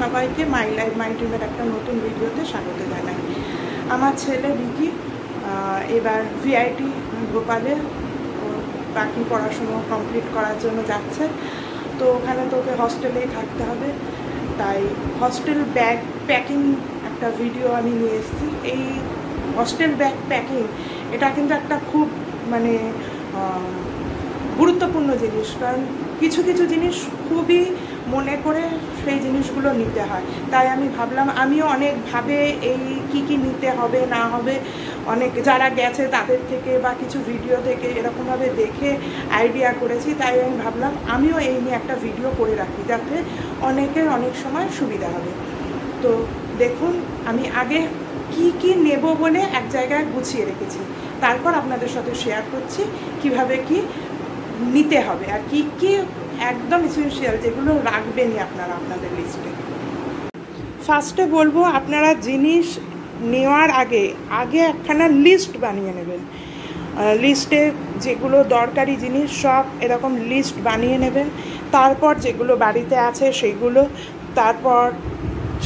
সবাইকে my life my ড্রিমের একটা নতুন ভিডিওতে স্বাগত জানাই। আমার ছেলে রিকি এবার ভিআইটি ভোপালে বাকি পড়াশুনো কমপ্লিট করার জন্য যাচ্ছে। তো ওখানে তো ওকে হস্টেলেই থাকতে হবে, তাই হস্টেল ব্যাগ প্যাকিং একটা ভিডিও আমি নিয়ে এসেছি। এই হস্টেল ব্যাগ প্যাকিং এটা কিন্তু একটা খুব মানে গুরুত্বপূর্ণ জিনিস, কারণ কিছু কিছু জিনিস খুবই মনে করে সেই জিনিসগুলো নিতে হয়। তাই আমি ভাবলাম, আমিও অনেকভাবে এই কি নিতে হবে না হবে অনেক যারা গেছে তাদের থেকে বা কিছু ভিডিও থেকে এরকমভাবে দেখে আইডিয়া করেছি। তাই আমি ভাবলাম আমিও এই নিয়ে একটা ভিডিও করে রাখি, যাতে অনেকের অনেক সময় সুবিধা হবে। তো দেখুন, আমি আগে কি নেব বলে এক জায়গায় গুছিয়ে রেখেছি, তারপর আপনাদের সাথে শেয়ার করছি কিভাবে কি নিতে হবে আর কি একদম এসেনশিয়াল যেগুলো রাখবেনই আপনারা আপনাদের লিস্টে। ফার্স্টে বলবো, আপনারা জিনিস নেওয়ার আগে একখানা লিস্ট বানিয়ে নেবেন। লিস্টে যেগুলো দরকারি জিনিস সব এরকম লিস্ট বানিয়ে নেবেন। তারপর যেগুলো বাড়িতে আছে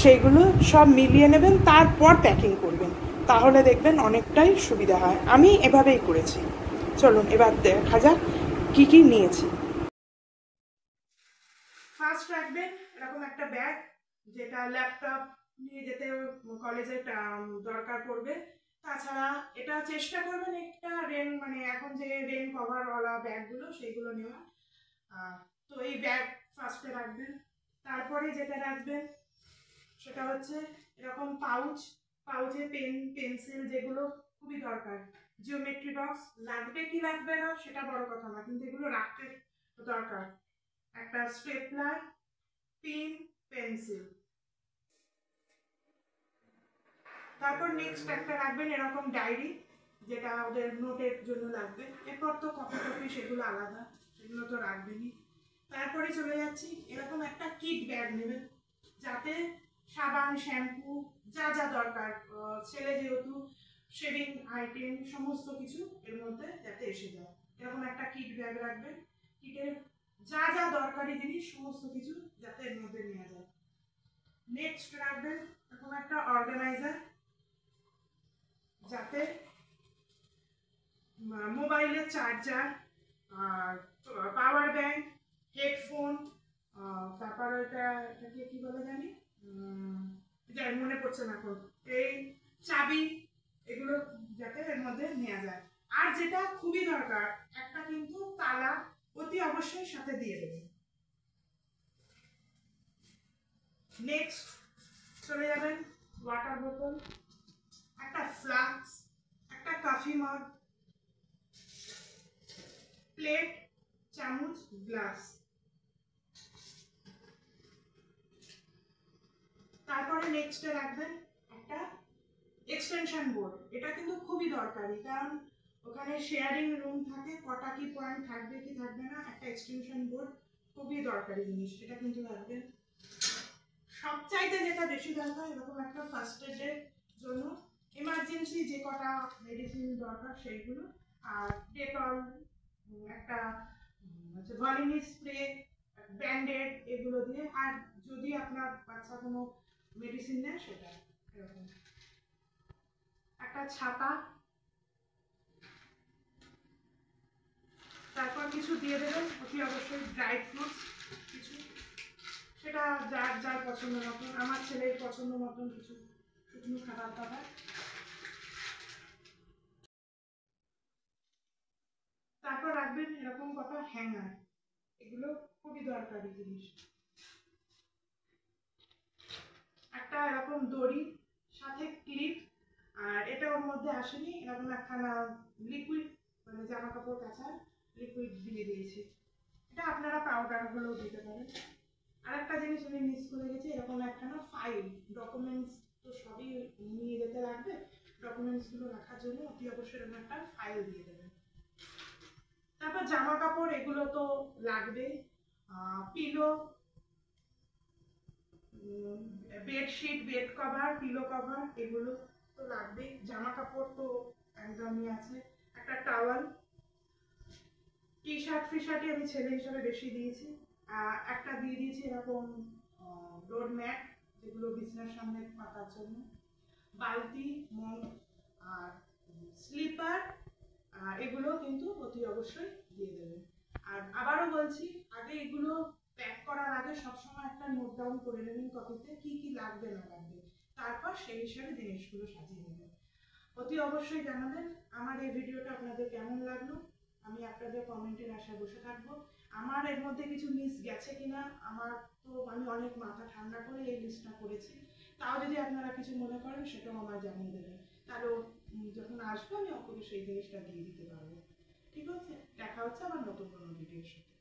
সেইগুলো সব মিলিয়ে নেবেন, তারপর প্যাকিং করবেন। তাহলে দেখবেন অনেকটাই সুবিধা হয়। আমি এভাবেই করেছি। চলুন এবার দেখা যাক কি নিয়েছি। ফার্স্ট রাখবেন এরকম একটা ব্যাগ, যেটা ল্যাপটপ নিয়ে যেতে কলেজে দরকার পড়বে। তাছাড়া এটা চেষ্টা করবেন একটা এখন যে রেন কভারওয়ালা ব্যাগগুলো সেইগুলো নেওয়া। তো এই ব্যাগ ফার্স্টে রাখবেন। তারপরে যেটা রাখবেন সেটা হচ্ছে এরকম পাউচে পেন পেন্সিল, যেগুলো খুবই দরকার। জিওমেট্রি বক্স লাগবে কি লাগবে না সেটা বড় কথা না, কিন্তু এগুলো রাখতে দরকার। একটা স্টেপলার, পেন, পেন্সিল। তারপর নেক্সট একটা রাখবেন এরকম ডায়েরি, যেটা ওদের নোটের জন্য লাগবে। এরপর তো কপি সেগুলো আলাদা, সেগুলো তো রাখবেনই। তারপরে চলে যাচ্ছি, এরকম একটা কিট ব্যাগ নেবেন, যাতে সাবান, শ্যাম্পু যা যা দরকার, ছেলে যেহেতু শেভিং আইটেম সমস্ত কিছু এর মধ্যে যাতে এসে যায়, এরকম একটা কিট ব্যাগ রাখবেন। কিটের যা যা দরকারি জিনিস সমস্ত কিছু যাতে এর মধ্যে নেওয়া যায়। নেক্সট রাখবেন এরকম একটা অর্গানাইজার, যাতে মোবাইলের চার্জার আর পাওয়ার ব্যাংক, হেডফোন, তারপর এটাকে কি বলে জানি, যাই মনে পড়ছে না এখন, এই চাবি, এগুলো যাতে এর মধ্যে নেওয়া যায়। আর যেটা খুবই দরকার, একটা কিন্তু তালা অতি অবশ্যই সাথে দিয়ে দেবেন। নেক্সট চলে যাবেন ওয়াটার বোতল, একটা ফ্লাস্ক, একটা কফি মগ, প্লেট, চামচ, গ্লাস। তারপরে নেক্সটে রাখবেন একটা এক্সটেনশন বোর্ড। এটা কিন্তু খুবই দরকারি, কারণ ওখানে শেয়ারিং রুম থাকে, কটা কি পয়েন্ট থাকবে কি থাকবে না, একটা এক্সটেনশন বোর্ড খুবই দরকারি জিনিস, এটা কিন্তু রাখবেন। সবচাইতে যেটা বেশি দরকার, এরকম একটা ফার্স্ট এডের জন্য এমার্জেন্সি যে কটা মেডিসিন দরকার সেইগুলো, আর ডেটল, একটা ভলিনি স্প্রে, ব্যান্ডেড, এগুলো দিয়ে। আর যদি আপনার বাচ্চা কোনো মেডিসিন নেয় সেটা এরকম একটা ছাতা। তারপর কিছু দিয়ে দেবেন অতি অবশ্যই ড্রাই ফ্রুটস কিছু, সেটা যার যার পছন্দ মতন। আমার ছেলের পছন্দ মতন কিছু শুকনো খাবার দাবার। তারপর রাখবেন এরকম কটা হ্যাঙ্গার, এগুলো খুবই দরকারি জিনিস। একটা এরকম দড়ি, সাথে ক্লিপ, আর এটা ওর মধ্যে আসেনি, এরকম একখানা লিকুইড জামা কাপড় কাচার লিকুইড দিয়ে দিয়েছি। এটা আপনারা পাউডার গুলোও দিতে পারেন। আর একটা জিনিস আমি মিস করে গেছি, এরকম একখানা ফাইল, ডকুমেন্টস তো সবই নিয়ে যেতে লাগবে, ডকুমেন্টস গুলো রাখার জন্য অতি অবশ্যই এরকম একটা ফাইল দিয়ে দেবেন। তারপর জামা কাপড় এগুলো তো লাগবেই, pillow, bedsheet, bed cover, pillow cover, এগুলো তো লাগবেই। জামা কাপড় তো একদমই আছে। একটা টাওয়াল, টি শার্ট ফিশার্টই আমি ছেলে হিসাবে বেশি দিয়েছি। একটা দিয়ে দিয়েছি এরকম রোড ম্যাট, এগুলো বিছনার সামনে পাতার জন্য, বালতি, মগ আর স্লিপার, এগুলো কিন্তু অতি অবশ্যই দিয়ে দেবেন। আর আবারও বলছি, আগে এগুলো প্যাক করার আগে সবসময় একটা নোট ডাউন করে নেবেন কপিতে, কি কি লাগবে না লাগবে, তারপর সেই হিসাবে জিনিসগুলো সাজিয়ে নেবেন। অতি অবশ্যই জানাবেন আমার এই ভিডিওটা আপনাদের কেমন লাগলো। আমি আপনাদের কমেন্টের আশায় বসে থাকবো। আমার এর মধ্যে কিছু মিস গেছে কিনা, আমি অনেক মাথা ঠান্ডা করে এই লিস্টটা করেছি, তাও যদি আপনারা কিছু মনে করেন সেটাও আমার জানিয়ে দেবেন, তাহলে যখন আসবো আমি অবশ্যই সেই জিনিসটা দিয়ে দিতে পারবো। ঠিক আছে, দেখা হচ্ছে আবার নতুন কোনো ভিডিওর সাথে।